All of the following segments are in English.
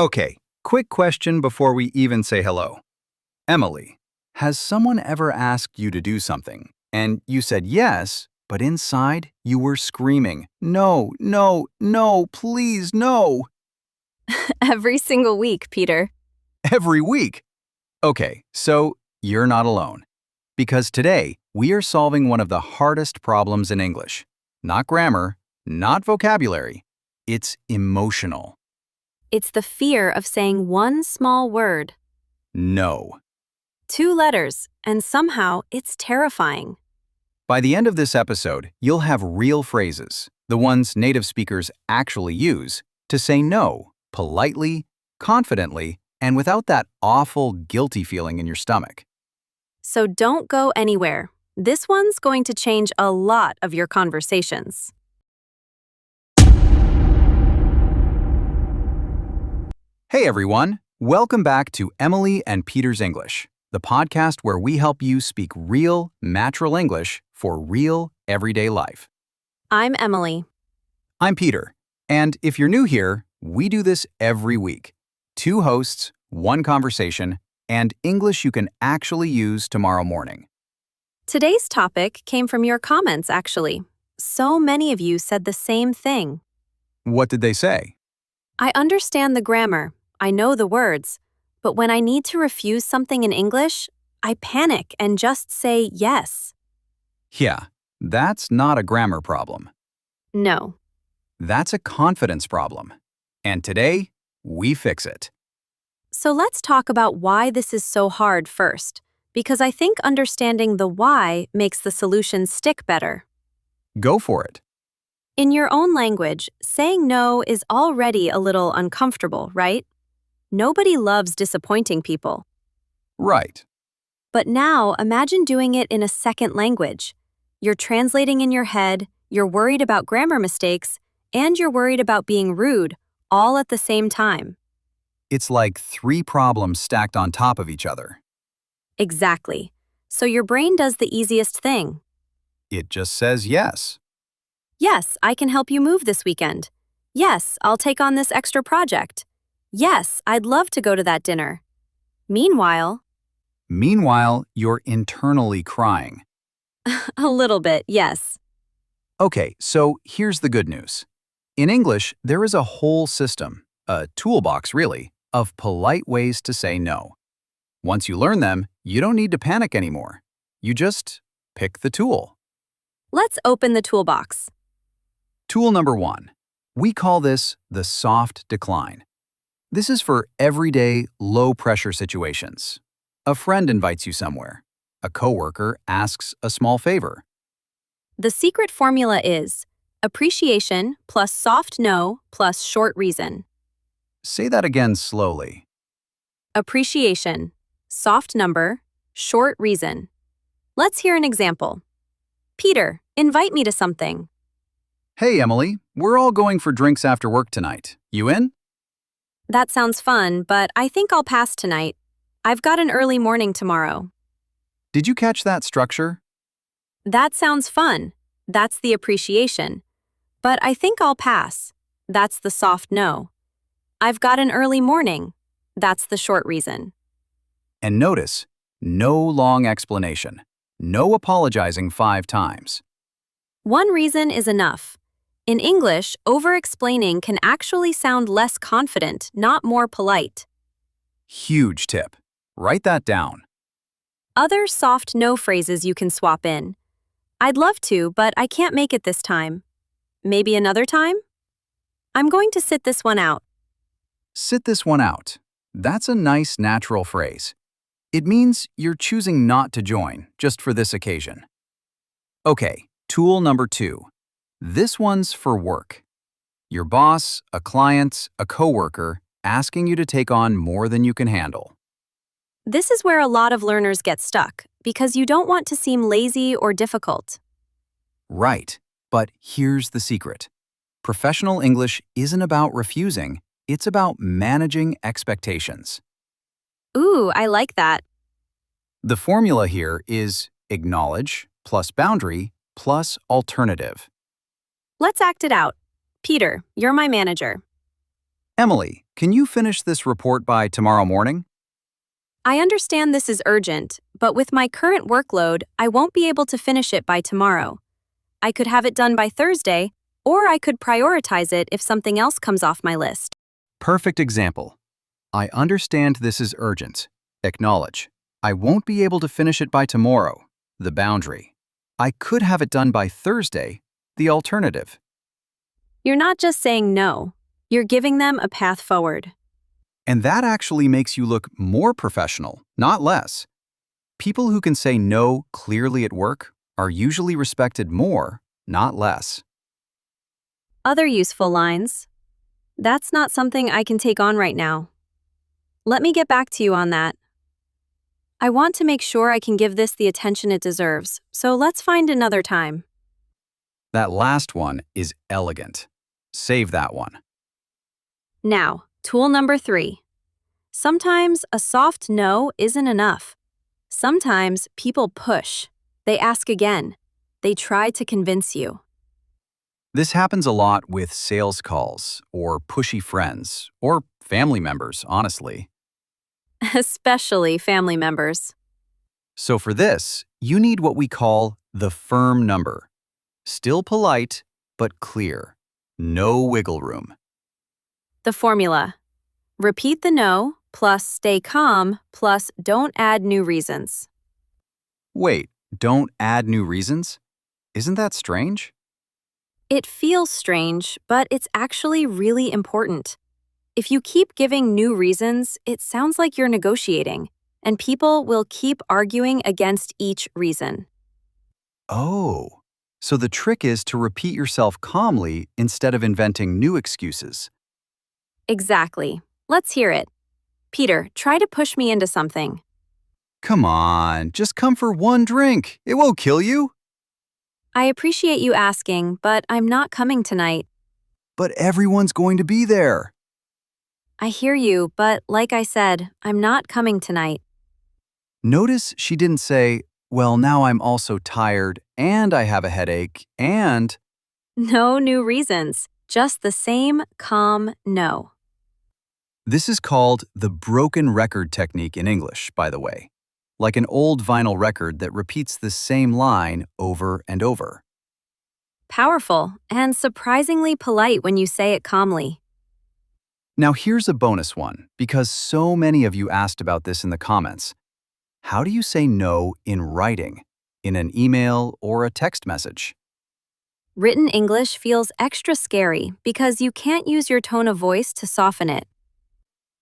Okay, quick question before we even say hello. Emily, has someone ever asked you to do something and you said yes, but inside you were screaming, no, no, no, please, no, Every single week, Peter. every week? Okay, so you're not alone. Because today, we are solving one of the hardest problems in English. Not grammar, not vocabulary. It's emotional. It's the fear of saying one small word, No. 2 letters, and somehow it's terrifying. By the end of this episode, you'll have real phrases, the ones native speakers actually use, to say no politely, confidently, and without that awful, guilty feeling in your stomach. So don't go anywhere. This one's going to change a lot of your conversations. Hey everyone, welcome back to Emily and Peter's English, the podcast where we help you speak real, natural English for real, everyday life. I'm Emily. I'm Peter, and if you're new here, we do this every week. 2 hosts, 1 conversation, and English you can actually use tomorrow morning. Today's topic came from your comments, actually. So many of you said the same thing. What did they say? I understand the grammar. I know the words. But when I need to refuse something in English, I panic and just say yes. Yeah, that's not a grammar problem. No. That's a confidence problem. And today, we fix it. So let's talk about why this is so hard first, because I think understanding the why makes the solution stick better. Go for it. In your own language, saying no is already a little uncomfortable, right? Nobody loves disappointing people. Right. But now imagine doing it in a second language. You're translating in your head, you're worried about grammar mistakes, and you're worried about being rude, all at the same time. It's like 3 problems stacked on top of each other. Exactly. So your brain does the easiest thing. It just says yes. Yes, I can help you move this weekend. Yes, I'll take on this extra project. Yes, I'd love to go to that dinner. Meanwhile, You're internally crying. a little bit, yes. Okay, so here's the good news. In English, there is a whole system, a toolbox really, of polite ways to say no. Once you learn them, you don't need to panic anymore. You just pick the tool. Let's open the toolbox. Tool number 1. We call this the soft decline. This is for everyday, low-pressure situations. A friend invites you somewhere. A coworker asks a small favor. The secret formula is appreciation plus soft no plus short reason. Say that again slowly. Appreciation, soft number, short reason. Let's hear an example. Peter, invite me to something. Hey, Emily, we're all going for drinks after work tonight. You in? That sounds fun, but I think I'll pass tonight. I've got an early morning tomorrow. Did you catch that structure? That sounds fun. That's the appreciation. But I think I'll pass. That's the soft no. I've got an early morning. That's the short reason. And notice, no long explanation. No apologizing 5 times. One reason is enough. In English, over-explaining can actually sound less confident, not more polite. Huge tip. Write that down. Other soft no phrases you can swap in. I'd love to, but I can't make it this time. Maybe another time? I'm going to sit this one out. Sit this one out. That's a nice natural phrase. It means you're choosing not to join, just for this occasion. Okay, tool number 2. This one's for work. Your boss, a client, a coworker, asking you to take on more than you can handle. This is where a lot of learners get stuck, because you don't want to seem lazy or difficult. Right, but here's the secret. Professional English isn't about refusing, it's about managing expectations. Ooh, I like that. The formula here is acknowledge plus boundary plus alternative. Let's act it out. Peter, you're my manager. Emily, can you finish this report by tomorrow morning? I understand this is urgent, but with my current workload, I won't be able to finish it by tomorrow. I could have it done by Thursday, or I could prioritize it if something else comes off my list. Perfect example. I understand this is urgent. Acknowledge. I won't be able to finish it by tomorrow. The boundary. I could have it done by Thursday. The alternative. You're not just saying no, you're giving them a path forward. And that actually makes you look more professional, not less. People who can say no clearly at work are usually respected more, not less. Other useful lines. That's not something I can take on right now. Let me get back to you on that. I want to make sure I can give this the attention it deserves, so let's find another time. That last one is elegant. Save that one. Now, tool number 3. Sometimes a soft no isn't enough. Sometimes people push. They ask again. They try to convince you. This happens a lot with sales calls, or pushy friends, or family members, honestly. Especially family members. So for this, you need what we call the firm number. Still polite, but clear. No wiggle room. The formula. Repeat the no, plus stay calm, plus don't add new reasons. Wait, don't add new reasons? Isn't that strange? It feels strange, but it's actually really important. If you keep giving new reasons, it sounds like you're negotiating, and people will keep arguing against each reason. Oh, so the trick is to repeat yourself calmly instead of inventing new excuses. Exactly. Let's hear it. Peter, try to push me into something. Come on, just come for one drink. It won't kill you. I appreciate you asking, but I'm not coming tonight. But everyone's going to be there. I hear you, but like I said, I'm not coming tonight. Notice she didn't say, well, now I'm also tired and I have a headache and… No new reasons, just the same calm no. This is called the broken record technique in English, by the way. Like an old vinyl record that repeats the same line over and over. Powerful and surprisingly polite when you say it calmly. Now here's a bonus one, because so many of you asked about this in the comments. How do you say no in writing, in an email or a text message? Written English feels extra scary because you can't use your tone of voice to soften it.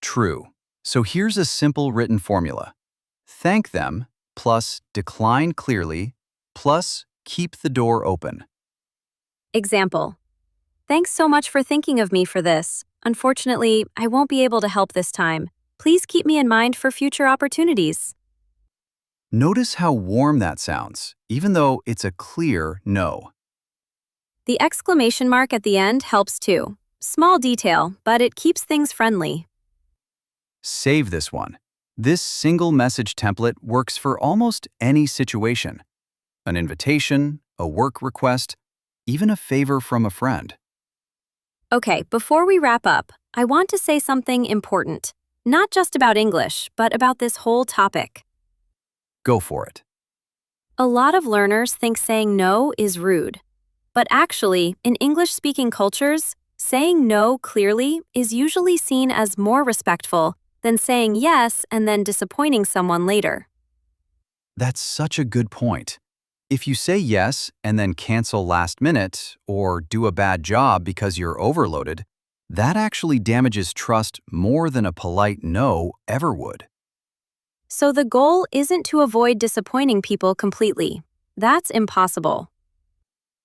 True. So here's a simple written formula. Thank them, plus decline clearly, plus keep the door open. Example. Thanks so much for thinking of me for this. Unfortunately, I won't be able to help this time. Please keep me in mind for future opportunities. Notice how warm that sounds, even though it's a clear no. The exclamation mark at the end helps too. Small detail, but it keeps things friendly. Save this one. This single message template works for almost any situation. An invitation, a work request, even a favor from a friend. Okay, before we wrap up, I want to say something important. Not just about English, but about this whole topic. Go for it. A lot of learners think saying no is rude. But actually, in English-speaking cultures, saying no clearly is usually seen as more respectful than saying yes and then disappointing someone later. That's such a good point. If you say yes and then cancel last minute or do a bad job because you're overloaded, that actually damages trust more than a polite no ever would. So the goal isn't to avoid disappointing people completely. That's impossible.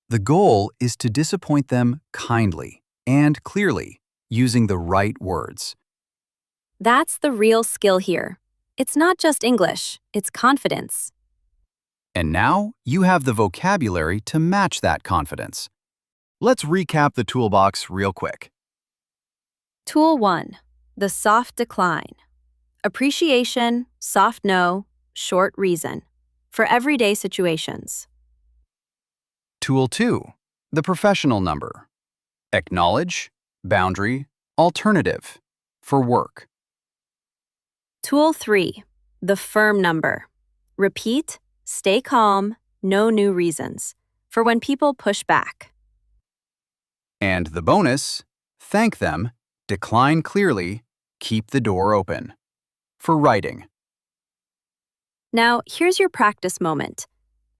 The goal is to disappoint them kindly and clearly, using the right words. That's the real skill here. It's not just English, it's confidence. And now you have the vocabulary to match that confidence. Let's recap the toolbox real quick. Tool 1. The soft decline. Appreciation, soft no, short reason. For everyday situations. Tool 2. The professional number. Acknowledge, boundary, Alternative, for work. Tool 3. The firm number. Repeat, stay calm, no new reasons. For when people push back. And the bonus, thank them, decline clearly, keep the door open. For writing. Now, here's your practice moment.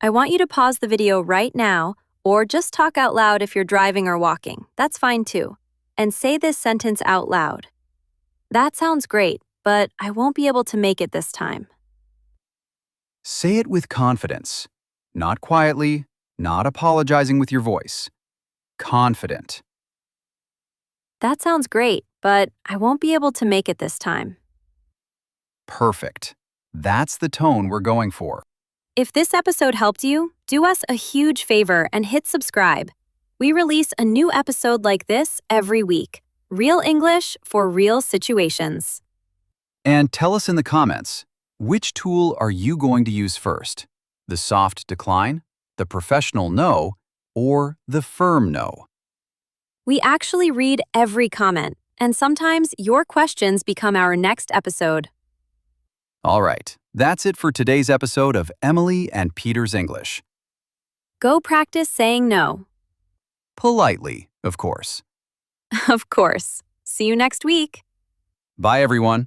I want you to pause the video right now, or just talk out loud if you're driving or walking. That's fine too. And say this sentence out loud. That sounds great, but I won't be able to make it this time. Say it with confidence. Not quietly, not apologizing with your voice. Confident. That sounds great, but I won't be able to make it this time. Perfect. That's the tone we're going for. If this episode helped you, do us a huge favor and hit subscribe. We release a new episode like this every week. Real English for real situations. And tell us in the comments, which tool are you going to use first? The soft decline, the professional no, or the firm no? We actually read every comment, and sometimes your questions become our next episode. All right, that's it for today's episode of Emily and Peter's English. Go practice saying no. Politely, of course. Of course. See you next week. Bye, everyone.